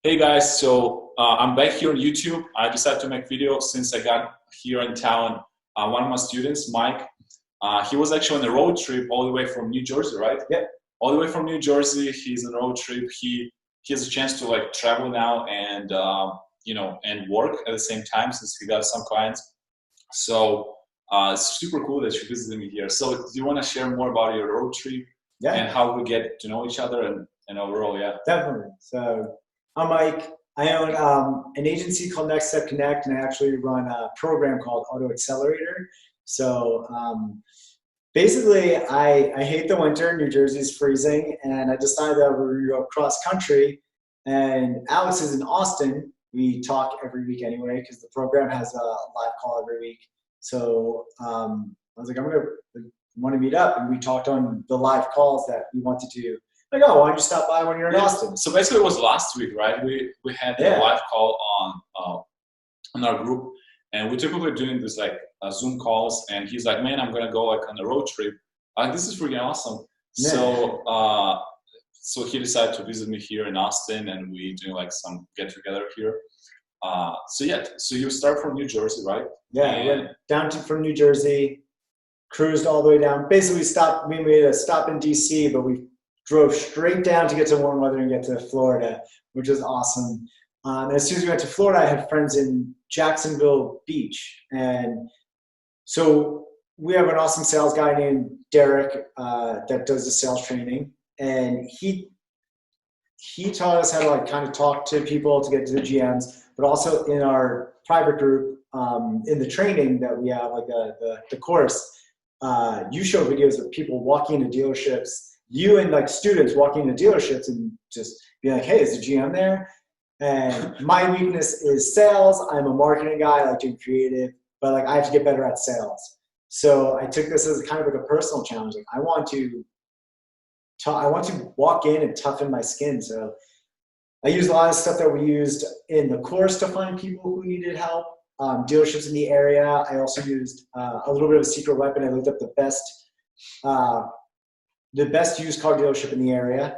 Hey guys, so I'm back here on YouTube. I decided to make video since I got here in town. One of my students, Mike, he was actually on a road trip all the way from New Jersey, right? Yeah. All the way from New Jersey. He's on a road trip. He has a chance to like travel now and and work at the same time since he got some clients. So it's super cool that you're visiting me here. So do you want to share more about your road trip and Yeah, how we get to know each other and overall, yeah? definitely. So I'm Mike. I own an agency called Next Step Connect, and I actually run a program called Auto Accelerator. So basically, I hate the winter. New Jersey's freezing, and I decided that we're going to go cross country. And Alex is in Austin. We talk every week anyway because the program has a live call every week. So I was like, I'm going to want to meet up, and we talked on the live calls that we wanted to do. Like, oh, why don't you stop by when you're in Austin? So basically, it was last week, right? We had a live call on our group, and we typically doing this like Zoom calls. And he's like, "Man, I'm gonna go like on a road trip. This is freaking awesome." Yeah. So he decided to visit me here in Austin, and we doing like some get together here. So you start from New Jersey, right? Yeah, we went from New Jersey, cruised all the way down. Basically, we made a stop in DC, but we drove straight down to get to warm weather and get to Florida, which was awesome. As soon as we went to Florida, I had friends in Jacksonville Beach. And so we have an awesome sales guy named Derek that does the sales training. And he taught us how to like kind of talk to people to get to the GMs, but also in our private group, in the training that we have, like the course, you show videos of people walking into dealerships, you and like students walking into dealerships and just be like, hey, is the GM there? And my weakness is sales. I'm a marketing guy. I like doing creative, but like I have to get better at sales. So I took this as kind of like a personal challenge. Like I want to walk in and toughen my skin. So I used a lot of stuff that we used in the course to find people who needed help, dealerships in the area. I also used a little bit of a secret weapon. I looked up the best used car dealership in the area.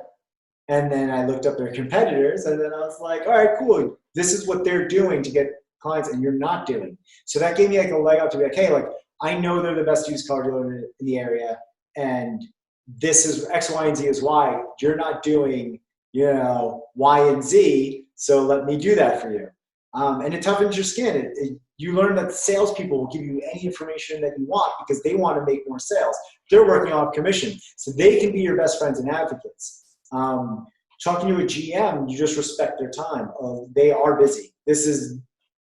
And then I looked up their competitors, and then I was like, all right, cool. This is what they're doing to get clients, and you're not doing. So that gave me like a leg up to be like, hey, like I know they're the best used car dealer in the area, and this is X, Y, and Z is why. You're not doing, Y and Z, so let me do that for you. And it toughens your skin. You learn that salespeople will give you any information that you want because they want to make more sales. They're working off commission, so they can be your best friends and advocates. Talking to a GM, you just respect their time. They are busy.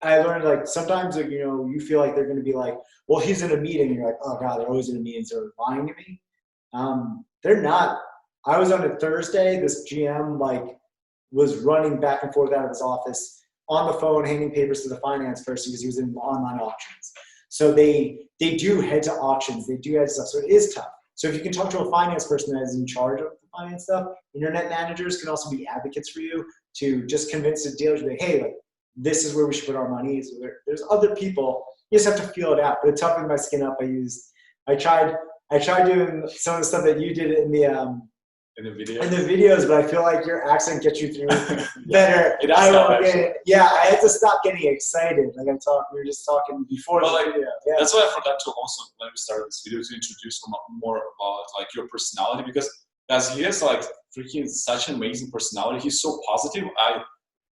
I learned like sometimes like, you feel like they're going to be like, well, he's in a meeting. And you're like, oh God, they're always in a meeting. So they're lying to me. They're not. I was on a Thursday. This GM like was running back and forth out of his office on the phone, handing papers to the finance person because he was in online auctions. So they do head to auctions. They do head to stuff. So it is tough. So if you can talk to a finance person that is in charge of the finance stuff, internet managers can also be advocates for you to just convince the dealer to be like, hey, like this is where we should put our money. So there's other people. You just have to feel it out. But it toughened my skin up. I tried doing some of the stuff that you did in the videos, but I feel like your accent gets you through better. I had to stop getting excited. Like we were just talking before the video. Yeah. That's why I forgot to also, when we started this video, to introduce more about like your personality, because as he has like freaking such an amazing personality. He's so positive.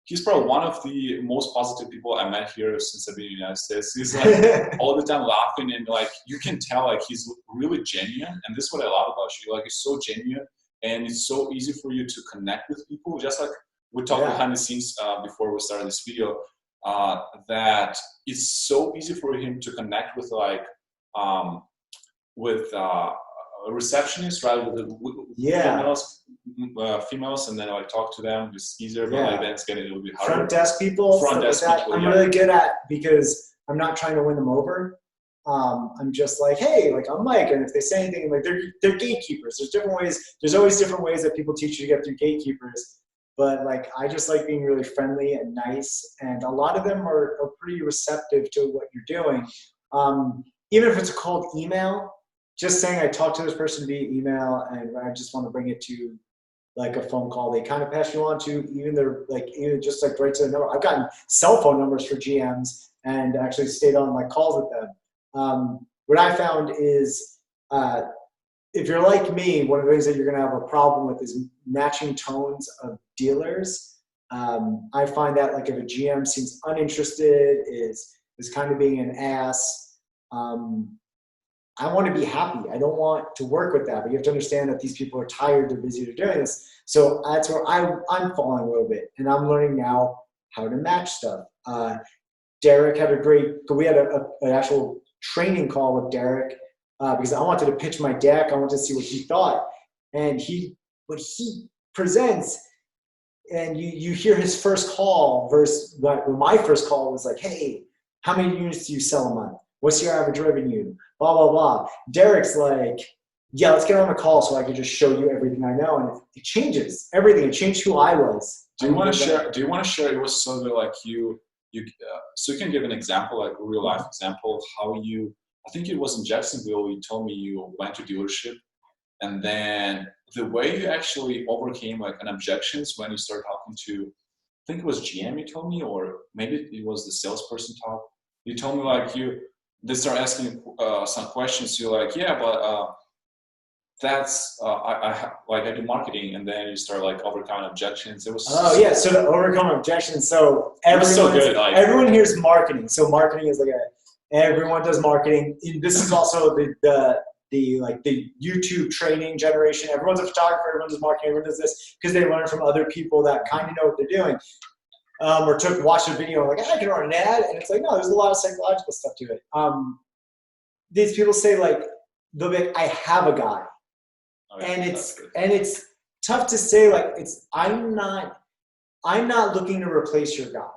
He's probably one of the most positive people I met here since I've been in the United States. He's like all the time laughing, and like you can tell like he's really genuine, and this is what I love about you. Like he's so genuine. And it's so easy for you to connect with people. Just like we talked behind the scenes before we started this video, that it's so easy for him to connect with like a receptionist, right? Females, and then like talk to them. It's easier, but like then it's getting a little bit harder. Front desk people. I'm really good at because I'm not trying to win them over. I'm just like, hey, like I'm Mike, and if they say anything, like they're gatekeepers. There's different ways. There's always different ways that people teach you to get through gatekeepers. But like I just like being really friendly and nice, and a lot of them are pretty receptive to what you're doing. Even if it's a cold email, just saying I talked to this person via email, and I just want to bring it to like a phone call. They kind of pass you on to even just like right to the number. I've gotten cell phone numbers for GMs and actually stayed on like calls with them. What I found is if you're like me, one of the things that you're going to have a problem with is matching tones of dealers. I find that like if a GM seems uninterested, is kind of being an ass, I want to be happy. I don't want to work with that. But you have to understand that these people are tired. They're busy. They're doing this. So that's where I'm falling a little bit. And I'm learning now how to match stuff. Derek had we had an actual training call with Derek because I wanted to pitch my deck. I wanted to see what he thought. And what he presents, and you hear his first call versus my first call was like, hey, how many units do you sell a month? What's your average revenue? Blah, blah, blah. Derek's like, yeah, let's get on a call so I can just show you everything I know. And it changes everything. It changed who I was. Do you want to share? It was so good, like so you can give an example, like a real life example of how I think it was in Jacksonville, you told me you went to dealership and then the way you actually overcame like an objections when you started talking to, I think it was GM you told me, or maybe it was the salesperson talk. You told me like they start asking some questions. You're like, yeah, but that's I do marketing, and then you start like overcoming objections. It was so to overcome objections. So everyone hears marketing. So marketing is like everyone does marketing. This is also the YouTube training generation. Everyone's a photographer. Everyone does marketing. Everyone does this because they learn from other people that kind of know what they're doing. Or watch a video like, I can run an ad, and it's like, no, there's a lot of psychological stuff to it. These people say like, they'll be like, I have a guy, and it's tough to say like I'm not looking to replace your guy.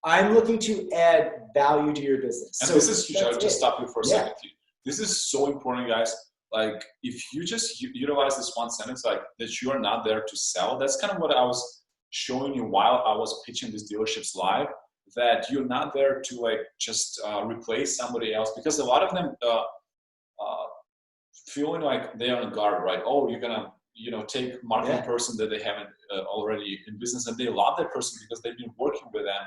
I'm looking to add value to your business. And so this is huge. I'll just stop you for a second. This is so important, guys. Like if you just utilize this one sentence, like that you are not there to sell. That's kind of what I was showing you while I was pitching these dealerships live, that you're not there to like just replace somebody else, because a lot of them feeling like they're on guard, right? Oh, you're gonna take marketing person that they haven't already in business, and they love that person because they've been working with them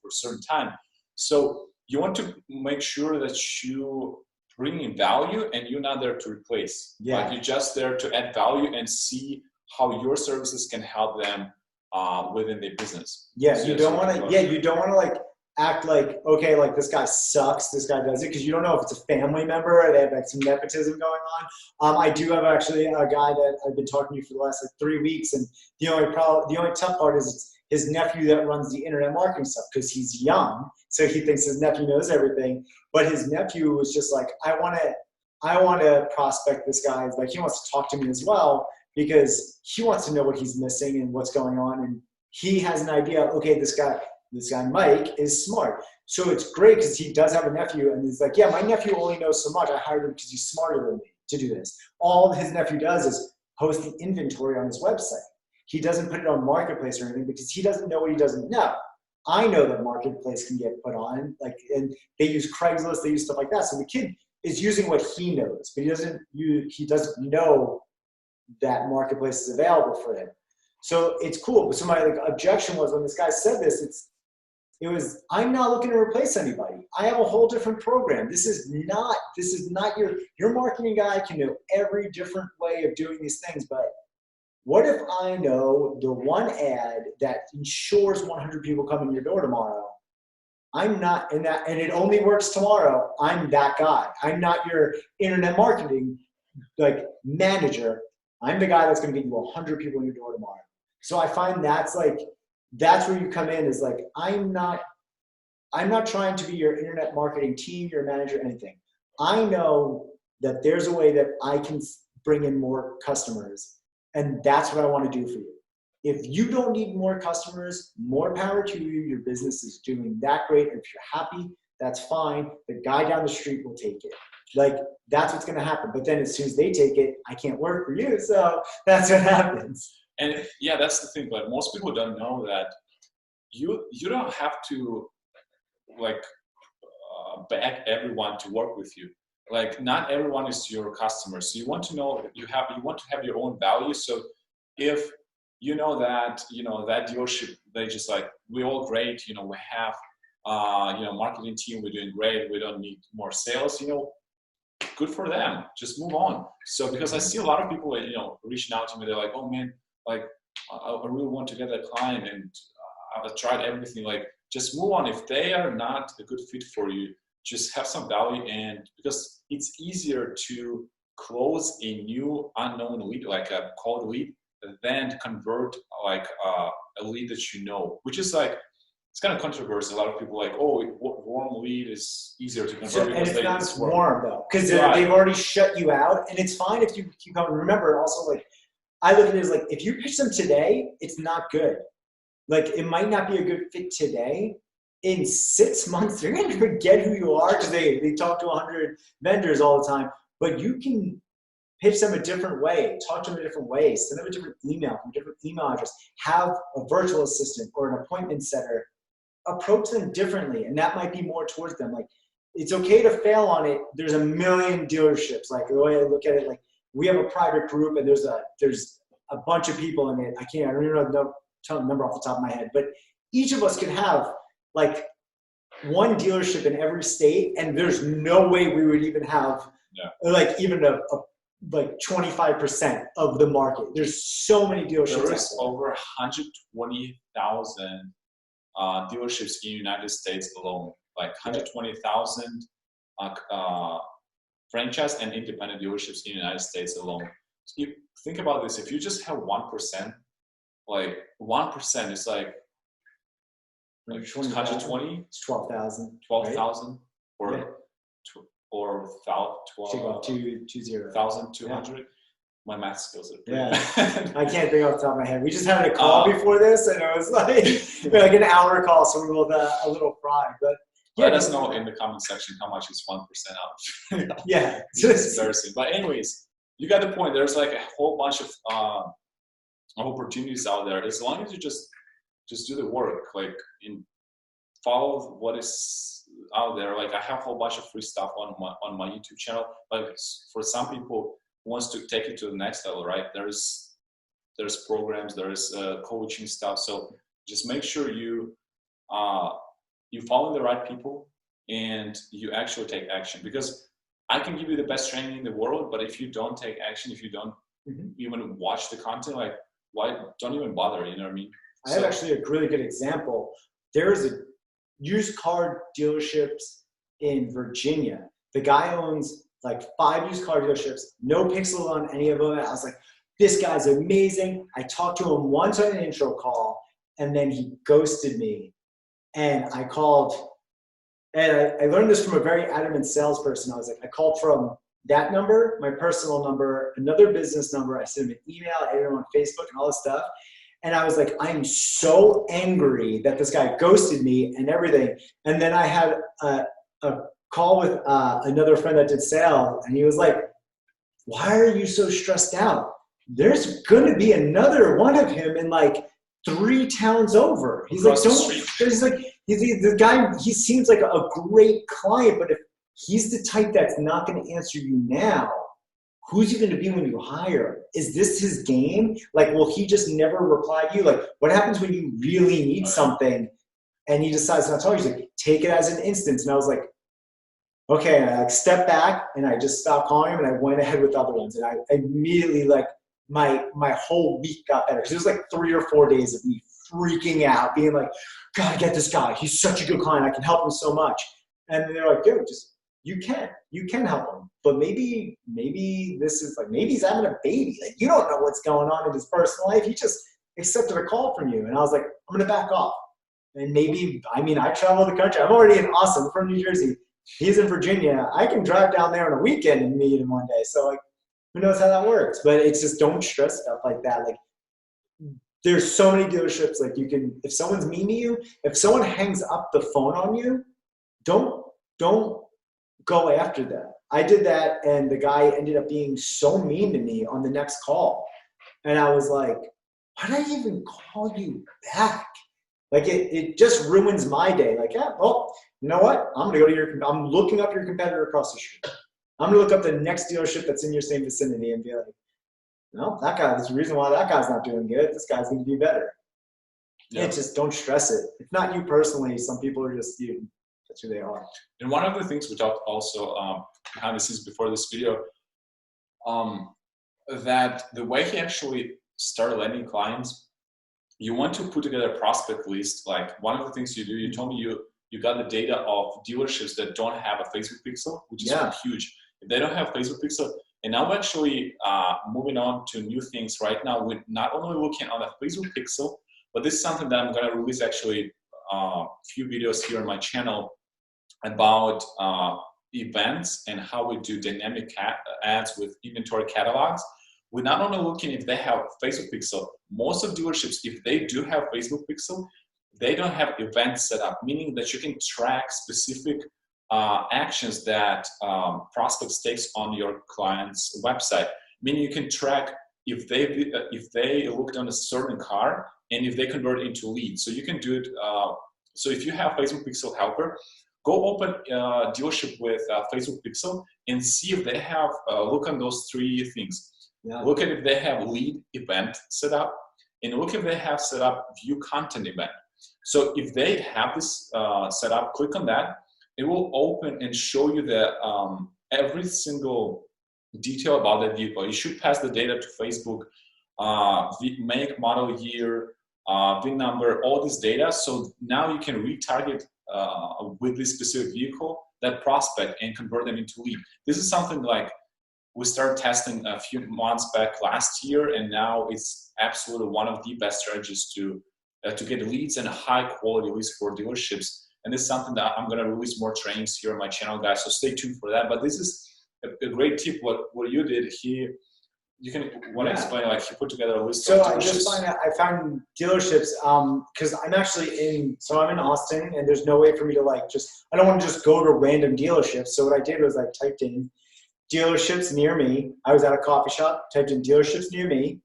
for a certain time. So you want to make sure that you bring in value and you're not there to replace. Like you're just there to add value and see how your services can help them within their business. You don't want to like act like, okay, like this guy sucks, this guy does it, because you don't know if it's a family member or they have like some nepotism going on. I do have actually a guy that I've been talking to for the last like 3 weeks, and the only tough part is his nephew that runs the internet marketing stuff, because he's young, so he thinks his nephew knows everything. But his nephew was just like, I want to prospect this guy. Like he wants to talk to me as well, because he wants to know what he's missing and what's going on. And he has an idea, okay, this guy Mike is smart. So it's great because he does have a nephew, and he's like, yeah, my nephew only knows so much. I hired him because he's smarter than me to do this. All his nephew does is post the inventory on his website. He doesn't put it on Marketplace or anything because he doesn't know what he doesn't know. I know that Marketplace can get put on, and they use Craigslist, they use stuff like that. So the kid is using what he knows, but he doesn't know that Marketplace is available for him. So it's cool. But so my objection was when this guy said this, I'm not looking to replace anybody. I have a whole different program. This is not your marketing guy can know every different way of doing these things, but what if I know the one ad that ensures 100 people come in your door tomorrow? I'm not in that, and it only works tomorrow. I'm that guy. I'm not your internet marketing manager. I'm the guy that's going to get you 100 people in your door tomorrow. So I find that's where you come in, is like, I'm not trying to be your internet marketing team, your manager, anything. I know that there's a way that I can bring in more customers, and that's what I want to do for you. If you don't need more customers, more power to you. Your business is doing that great. If you're happy, that's fine. The guy down the street will take it. That's what's going to happen. But then as soon as they take it, I can't work for you. So that's what happens. And yeah, that's the thing. But most people don't know that you don't have to beg everyone to work with you. Like not everyone is your customer. So you want to know you want to have your own value. So if you know that that dealership, they just like, we're all great, we have marketing team, we're doing great, we don't need more sales, good for them, just move on. So because I see a lot of people reaching out to me, they're like, oh man, like I really want to get that client, and I've tried everything, like just move on. If they are not a good fit for you, just have some value, and because it's easier to close a new unknown lead, like a cold lead, than convert like a lead that which is like, it's kind of controversial. A lot of people like, oh, warm lead is easier to convert. And it's not as warm though, because they've already shut you out. And it's fine if you keep going. Remember also, like, I look at it as like, if you pitch them today, it's not good. Like, it might not be a good fit today. In 6 months, they're going to forget who you are because they talk to 100 vendors all the time. But you can pitch them a different way, talk to them a different way, send them a different email from a different email address, have a virtual assistant or an appointment setter, approach them differently. And that might be more towards them. Like, it's okay to fail on it. There's a million dealerships. Like, the way I look at it, like, we have a private group and there's a bunch of people in it. I don't even know the number off the top of my head, but each of us could have like one dealership in every state, and there's no way we would even have like even a like 25% of the market. There's so many dealerships. There is over 120,000 dealerships in the United States alone. Like 120,000 franchise and independent dealerships in the United States alone. So you think about this: if you just have 1%, like 1% is like 120. It's 12,000. 12,000 or Yeah. or 1,200. My math skills are pretty bad. I can't think off the top of my head. We just had a call before this, and it was like an hour call, so we were a little fried. But let us know in the comment section how much is 1% out. Yeah, it's embarrassing. But anyways, you got the point. There's like a whole bunch of opportunities out there. As long as you just do the work, like follow what is out there. Like, I have a whole bunch of free stuff on my YouTube channel. Like, for some people who wants to take it to the next level, right? There's programs, there's coaching stuff. So just make sure you follow the right people and you actually take action, because I can give you the best training in the world, but if you don't take action, if you don't even watch the content, like, why don't even bother? You know what I mean? I have actually a really good example. There's a used car dealerships in Virginia. The guy owns like 5 used car dealerships, no pixels on any of them. I was like, this guy's amazing. I talked to him once on an intro call, and then he ghosted me. And I called, and I learned this from a very adamant salesperson. I was like, I called from that number, my personal number, another business number. I sent him an email, I added him on Facebook and all this stuff. And I was like, I'm so angry that this guy ghosted me and everything. And then I had a call with another friend that did sales, and he was like, why are you so stressed out? There's going to be another one of him in like 3 towns over. He's like, the guy, he seems like a great client, but if he's the type that's not going to answer you now, who's he going to be when you hire? Is this his game? Like, will he just never reply to you? Like, what happens when you really need something and he decides not to tell you? He's like, take it as an instance. And I was like, okay. And I like stepped back and I just stopped calling him, and I went ahead with other ones. And I immediately, like, my whole week got better. So it was like 3 or 4 days of me freaking out, being like, gotta get this guy. He's such a good client. I can help him so much. And they're like, dude, you can help him, but maybe this is like, maybe he's having a baby. Like, you don't know what's going on in his personal life. He just accepted a call from you. And I was like, I'm going to back off. And I travel the country. I'm already in Austin. I'm from New Jersey. He's in Virginia. I can drive down there on a weekend and meet him one day. So, like, who knows how that works? But it's just, don't stress stuff like that. Like, there's so many dealerships. Like, you can, if someone's mean to you, if someone hangs up the phone on you, don't go after them. I did that, and the guy ended up being so mean to me on the next call. And I was like, why did I even call you back? Like, it just ruins my day. Like, yeah, well, you know what? I'm looking up your competitor across the street. I'm gonna look up the next dealership that's in your same vicinity and be like, no, that guy, there's a reason why that guy's not doing good. This guy's going to do better. Yeah. It's just, don't stress it. It's not you personally. Some people are just you. That's who they are. And one of the things we talked also behind the scenes before this video, that the way he actually started landing clients, you want to put together a prospect list. Like one of the things you do, you told me you got the data of dealerships that don't have a Facebook pixel, which is huge. If they don't have Facebook pixel, and now we're actually moving on to new things right now. We're not only looking on a Facebook pixel, but this is something that I'm going to release actually a few videos here on my channel about events and how we do dynamic ads with inventory catalogs. We're not only looking if they have Facebook pixel. Most of dealerships, if they do have Facebook pixel, they don't have events set up, meaning that you can track specific actions that prospects takes on your client's website. Meaning you can track if they looked on a certain car and if they convert it into leads. So you can do it. So if you have Facebook pixel helper, go open a dealership with Facebook pixel and see if they have look on those three things. Yeah. Look at if they have lead event set up, and look if they have set up view content event. So if they have this set up, click on that. It will open and show you the every single detail about that vehicle. You should pass the data to Facebook, make, model, year, VIN number, all this data. So now you can retarget with this specific vehicle that prospect and convert them into lead. This is something like we started testing a few months back last year, and now it's absolutely one of the best strategies to get leads and high quality leads for dealerships. And this is something that I'm going to release more trainings here on my channel, guys. So stay tuned for that. But this is a great tip. What you did here, you can want to explain, like you put together a list of dealerships. So I found dealerships because I'm actually I'm in Austin, and there's no way for me to I don't want to just go to random dealerships. So what I did was I typed in dealerships near me. I was at a coffee shop, typed in dealerships near me.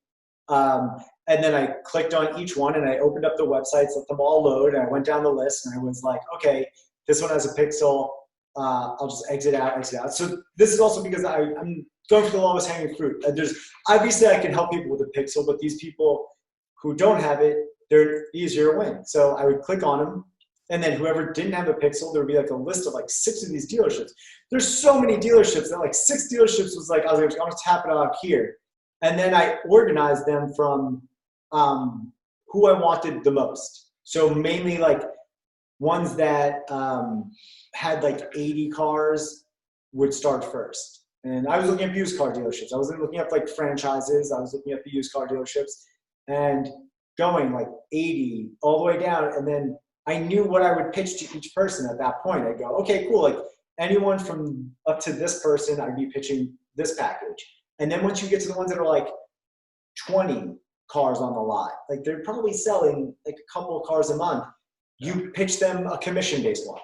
And then I clicked on each one and I opened up the websites, let them all load. And I went down the list and I was like, okay, this one has a pixel. I'll just exit out. So this is also because I'm going for the lowest hanging fruit. Obviously I can help people with a pixel, but these people who don't have it, they're easier to win. So I would click on them. And then whoever didn't have a pixel, there would be like a list of like 6 of these dealerships. There's so many dealerships that like 6 dealerships was like, I was going to tap it out here. And then I organized them from who I wanted the most. So mainly like ones that had like 80 cars would start first. And I was looking at used car dealerships. I wasn't looking at like franchises. I was looking at the used car dealerships and going like 80 all the way down. And then I knew what I would pitch to each person at that point. I'd go, okay, cool. Like anyone from up to this person, I'd be pitching this package. And then once you get to the ones that are like 20 cars on the lot, like they're probably selling like a couple of cars a month, you pitch them a commission-based one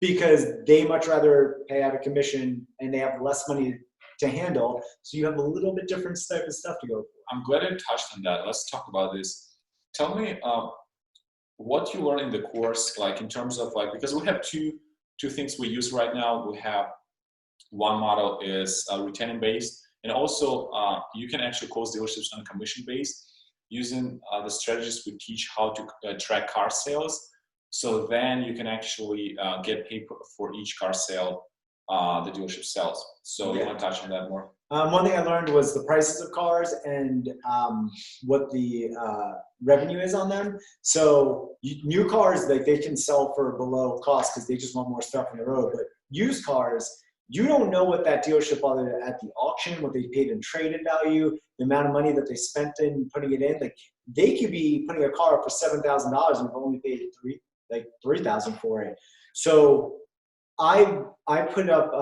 because they much rather pay out a commission and they have less money to handle. So you have a little bit different type of stuff to go for. I'm glad you touched on that. Let's talk about this. Tell me what you learned in the course, like in terms of like, because we have two things we use right now. We have one model is retaining based, and also you can actually close dealerships on commission based using the strategies we teach how to track car sales. So then you can actually get paid for each car sale the dealership sells. So you want to touch on that more? One thing I learned was the prices of cars and what the revenue is on them. So new cars, like they can sell for below cost because they just want more stuff on the road. But used cars, you don't know what that dealership other at the auction, what they paid in trade-in value, the amount of money that they spent in putting it in. Like they could be putting a car up for $7,000 and have only paid $3,000 for it. So I put up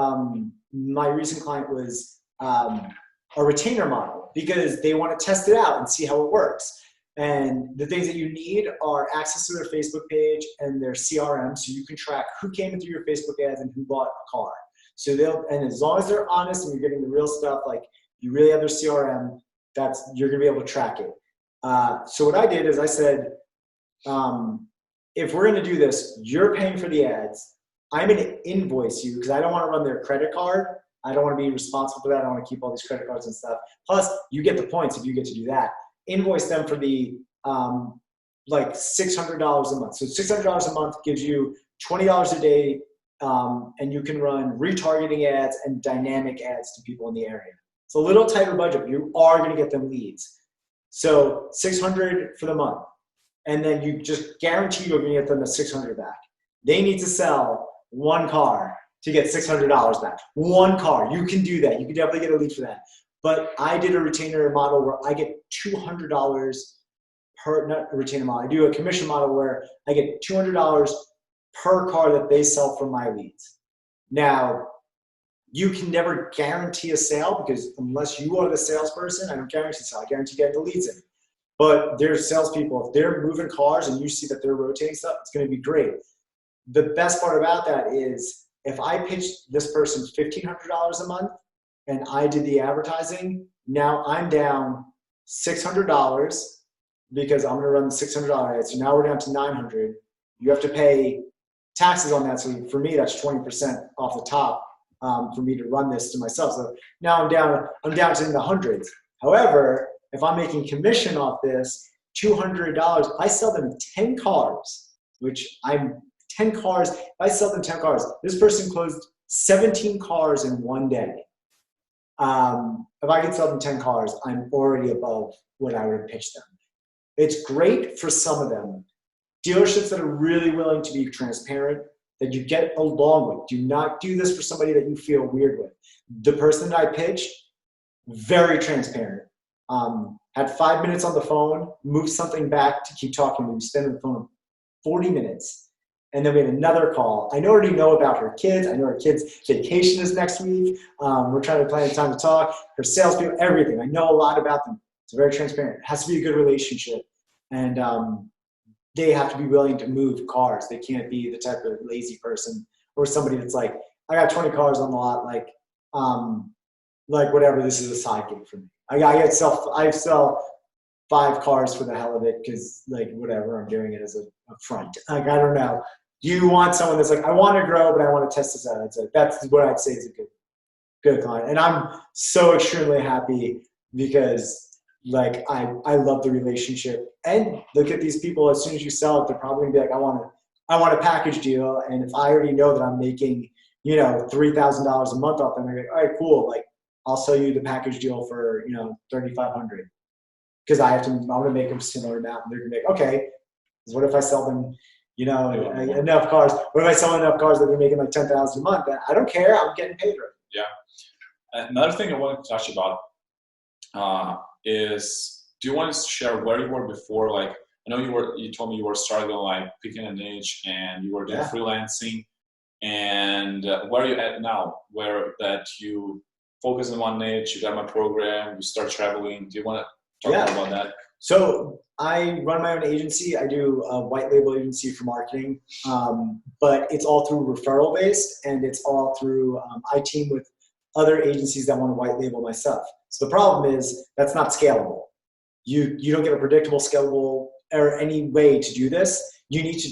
my recent client was a retainer model because they want to test it out and see how it works. And the things that you need are access to their Facebook page and their CRM, so you can track who came into your Facebook ads and who bought a car. So and as long as they're honest and you're getting the real stuff, like you really have their CRM, you're gonna be able to track it. So what I did is I said, if we're gonna do this, you're paying for the ads. I'm gonna invoice you because I don't want to run their credit card. I don't want to be responsible for that. I don't want to keep all these credit cards and stuff. Plus, you get the points if you get to do that. Invoice them for the like $600 a month. So $600 a month gives you $20 a day, and you can run retargeting ads and dynamic ads to people in the area. It's a little tighter budget, but you are going to get them leads. So $600 for the month, and then you just guarantee you're going to get them the $600 back. They need to sell one car to get $600 back. One car, you can do that. You can definitely get a lead for that. But I did a retainer model where I get $200 per, not a retainer model, I do a commission model where I get $200 per car that they sell from my leads. Now, you can never guarantee a sale because unless you are the salesperson, I don't guarantee a sale. I guarantee getting the leads in. But there's salespeople, if they're moving cars and you see that they're rotating stuff, it's going to be great. The best part about that is if I pitched this person $1,500 a month and I did the advertising, now I'm down $600 because I'm going to run the $600 ad. So now we're down to $900. You have to pay taxes on that. So for me, that's 20% off the top for me to run this to myself. So now I'm down to in the hundreds. However, if I'm making commission off this, $200, I sell them 10 cars, which I'm 10 cars. If I sell them 10 cars, this person closed 17 cars in one day. If I could sell them 10 cars, I'm already above what I would have pitched them. It's great for some of them. Dealerships that are really willing to be transparent, that you get along with. Do not do this for somebody that you feel weird with. The person that I pitched, very transparent. Had 5 minutes on the phone, moved something back to keep talking. We spent on the phone 40 minutes. And then we had another call. I already know about her kids. I know her kids' vacation is next week. We're trying to plan a time to talk. Her salespeople, everything. I know a lot about them. It's very transparent. It has to be a good relationship. And they have to be willing to move cars. They can't be the type of lazy person or somebody that's like, I got 20 cars on the lot, like whatever, this is a side gig for me. I sell 5 cars for the hell of it because like whatever, I'm doing it as a front. Like I don't know. You want someone that's like, I want to grow, but I want to test this out. It's like, that's what I'd say is a good client. And I'm so extremely happy because like I love the relationship. And look at these people, as soon as you sell it, they're probably gonna be like, I want a package deal. And if I already know that I'm making, $3,000 a month off them, I'm like, all right, cool. Like I'll sell you the package deal for, $3,500. Because I'm gonna make them similar amount. And they're gonna be like, okay, what if I sell them, enough cars? What if I sell enough cars that they're making like $10,000 a month? I don't care, I'm getting paid right. Yeah. Another thing I wanted to touch about is, do you want to share where you were before? Like, I know you told me you were struggling, like picking a niche and you were doing freelancing, and where are you at now? Where that you focus on one niche, you got my program, you start traveling. Do you want to talk more about that? So I run my own agency. I do a white label agency for marketing, but it's all through referral based, and it's all through, I team with other agencies that want to white label my stuff. So the problem is that's not scalable. You don't get a predictable, scalable, or any way to do this. You need to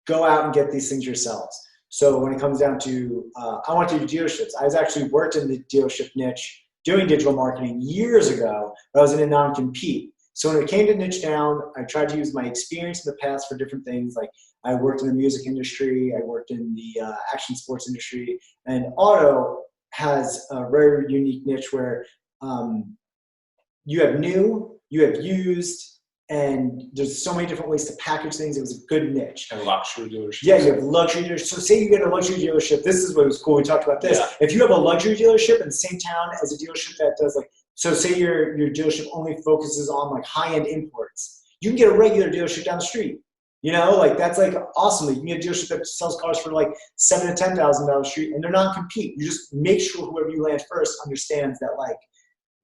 go out and get these things yourselves. So when it comes down to, I want to do dealerships. I was actually worked in the dealership niche doing digital marketing years ago, but I was in a non-compete. So when it came to niche down, I tried to use my experience in the past for different things. Like I worked in the music industry, I worked in the action sports industry, and auto has a very unique niche where you have new, you have used, and there's so many different ways to package things. It was a good niche. And luxury dealerships. Yeah, you have luxury dealerships. So say you get a luxury dealership. This is what was cool. We talked about this. Yeah. If you have a luxury dealership in the same town as a dealership that does like, so say your dealership only focuses on like high-end imports, you can get a regular dealership down the street. Like that's like awesome. You can get a dealership that sells cars for like $7,000 to $10,000 street, and they're not compete. You just make sure whoever you land first understands that like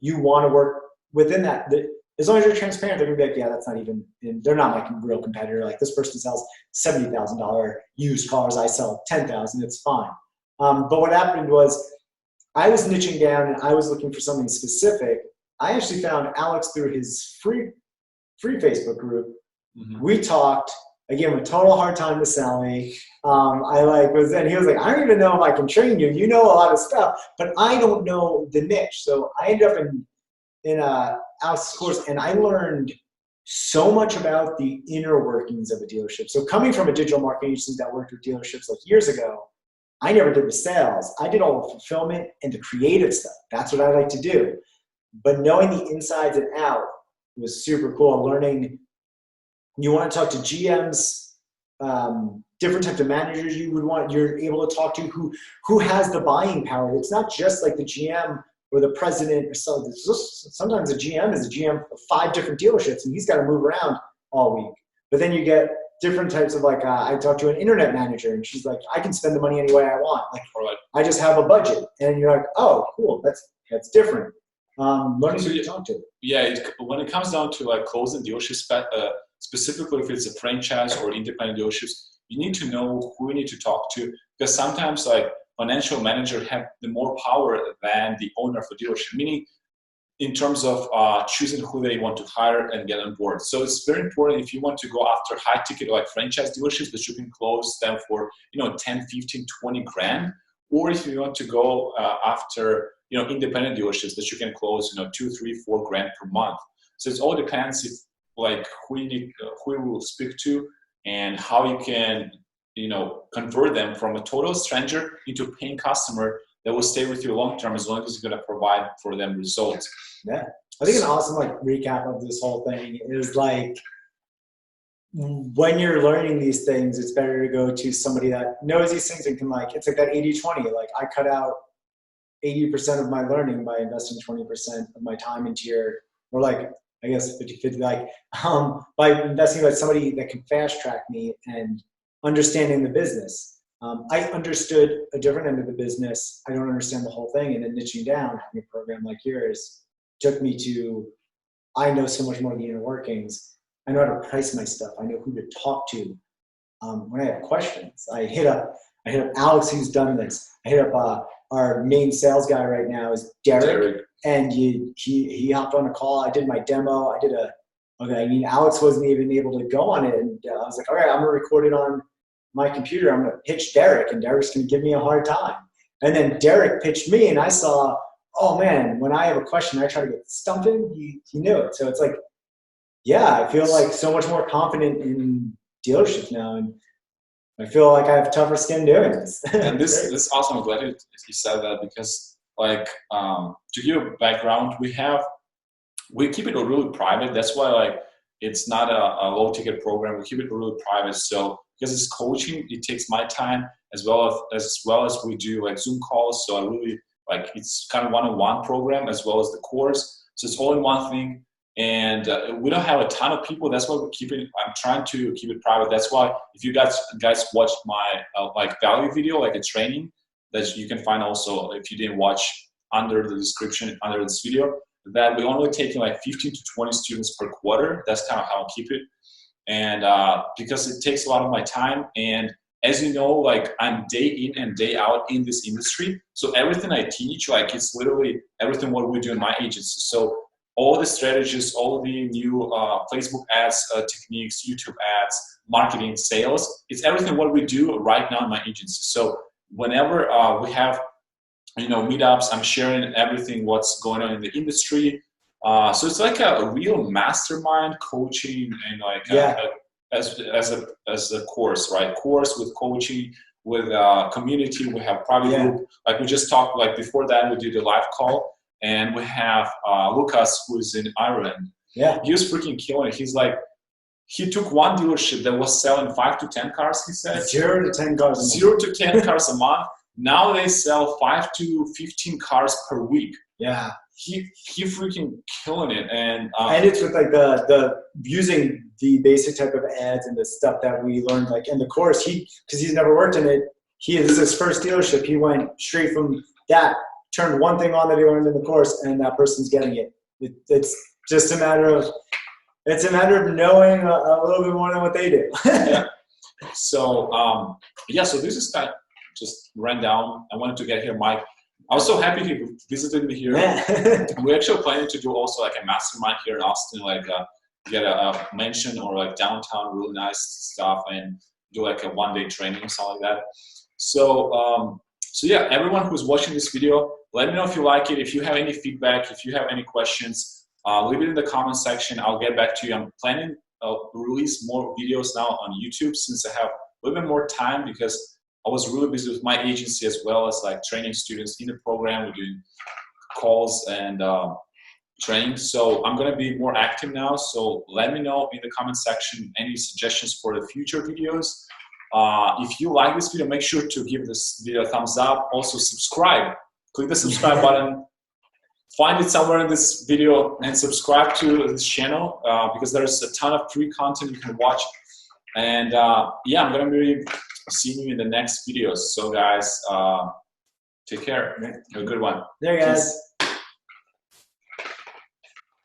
you want to work within that. As long as you're transparent, they're gonna be like, yeah, that's not even. They're not like a real competitor. Like this person sells $70,000 used cars, I sell 10,000. It's fine. But what happened was I was niching down and I was looking for something specific. I actually found Alex through his free Facebook group. Mm-hmm. We talked. I gave him a total hard time to sell me. And he was like, I don't even know if I can train you. You know a lot of stuff, but I don't know the niche. So I ended up in Alex's course, and I learned so much about the inner workings of a dealership. So coming from a digital marketing agency that worked with dealerships like years ago, I never did the sales. I did all the fulfillment and the creative stuff. That's what I like to do. But knowing the insides and out was super cool. Learning, you want to talk to GMs, different types of managers you're able to talk to who has the buying power. It's not just like the GM or the president or something. Sometimes a GM is a GM of 5 different dealerships and he's got to move around all week. But then you get different types of I talked to an internet manager and she's like, I can spend the money any way I want. I just have a budget. And you're like, oh, cool. That's different. Learning who you talk to. Yeah, when it comes down to closing dealerships, specifically if it's a franchise or independent dealerships, you need to know who you need to talk to, because sometimes financial manager have the more power than the owner of a dealership, meaning in terms of choosing who they want to hire and get on board. So it's very important if you want to go after high ticket franchise dealerships that you can close them for 10, 15, 20 grand, or if you want to go after independent dealerships that you can close 2, 3, 4 grand per month. So it all depends if who you will speak to and how you can convert them from a total stranger into a paying customer that will stay with you long term, as long as you're going to provide for them results. Yeah, I think an awesome recap of this whole thing is when you're learning these things, it's better to go to somebody that knows these things and can it's like that 80-20. I cut out 80% of my learning by investing 20% of my time into or I guess 50-50, by investing with somebody that can fast track me and understanding the business. I understood a different end of the business. I don't understand the whole thing. And then niching down, having a program like yours took me to, I know so much more of the inner workings. I know how to price my stuff. I know who to talk to when I have questions. I hit up Alex, who's done this. I hit up our main sales guy right now is Derek. And he hopped on a call. I did my demo. Alex wasn't even able to go on it. And I was like, all right, I'm going to record it on my computer. I'm going to pitch Derek, and Derek's going to give me a hard time. And then Derek pitched me, and I saw, oh man, when I have a question, I try to get stumped in. He knew it. So it's I feel so much more confident in dealerships now. And I feel like I have tougher skin doing this. And this is awesome. I'm glad you said that, because to give a background, we keep it really private. That's why it's not a low ticket program. We keep it really private. So because it's coaching, it takes my time as well as we do Zoom calls. So I really it's kind of one-on-one program as well as the course. So it's all in one thing. And we don't have a ton of people. That's why I'm trying to keep it private. That's why if you guys watched my value video, a training that you can find also, if you didn't watch, under the description under this video, that we're only taking 15 to 20 students per quarter. That's kind of how I keep it. And because it takes a lot of my time, and as you know, I'm day in and day out in this industry. So everything I teach, it's literally everything what we do in my agency. So all the strategies, all the new Facebook ads techniques, YouTube ads, marketing, sales, it's everything what we do right now in my agency. So whenever we have meetups, I'm sharing everything what's going on in the industry. So it's a real mastermind coaching, and as a course, right? Course with coaching, with community. We have private group. We just talked before that, we did a live call. And we have Lucas, who is in Ireland. Yeah, he was freaking killing it. He took one dealership that was selling 5 to 10 cars. He said 0 to 10 cars. 0 to 10 cars a month. Now they sell 5 to 15 cars per week. Yeah, he freaking killing it. And it's with the using the basic type of ads and the stuff that we learned in the course. Because he's never worked in it. This is his first dealership. He went straight from that. Turned one thing on that he learned in the course, and that person's getting it. It's just a matter of knowing a little bit more than what they do. Yeah. So so this is kind of just ran down. I wanted to get here, Mike. I was so happy he visited me here. We're actually planning to do also a mastermind here in Austin, get a mention or like downtown, really nice stuff, and do like a one-day training or something like that. So, so yeah, everyone who's watching this video, let me know if you like it. If you have any feedback, if you have any questions, leave it in the comment section. I'll get back to you. I'm planning to release more videos now on YouTube since I have a little bit more time, because I was really busy with my agency as well as like training students in the program. We're doing calls and training. So I'm going to be more active now. So let me know in the comment section any suggestions for the future videos. If you like this video, make sure to give this video a thumbs up. Also subscribe. Click the subscribe button. Find it somewhere in this video and subscribe to this channel because there's a ton of free content you can watch. And yeah, I'm going to be seeing you in the next videos. So guys, take care. Have a good one. There, guys. Peace.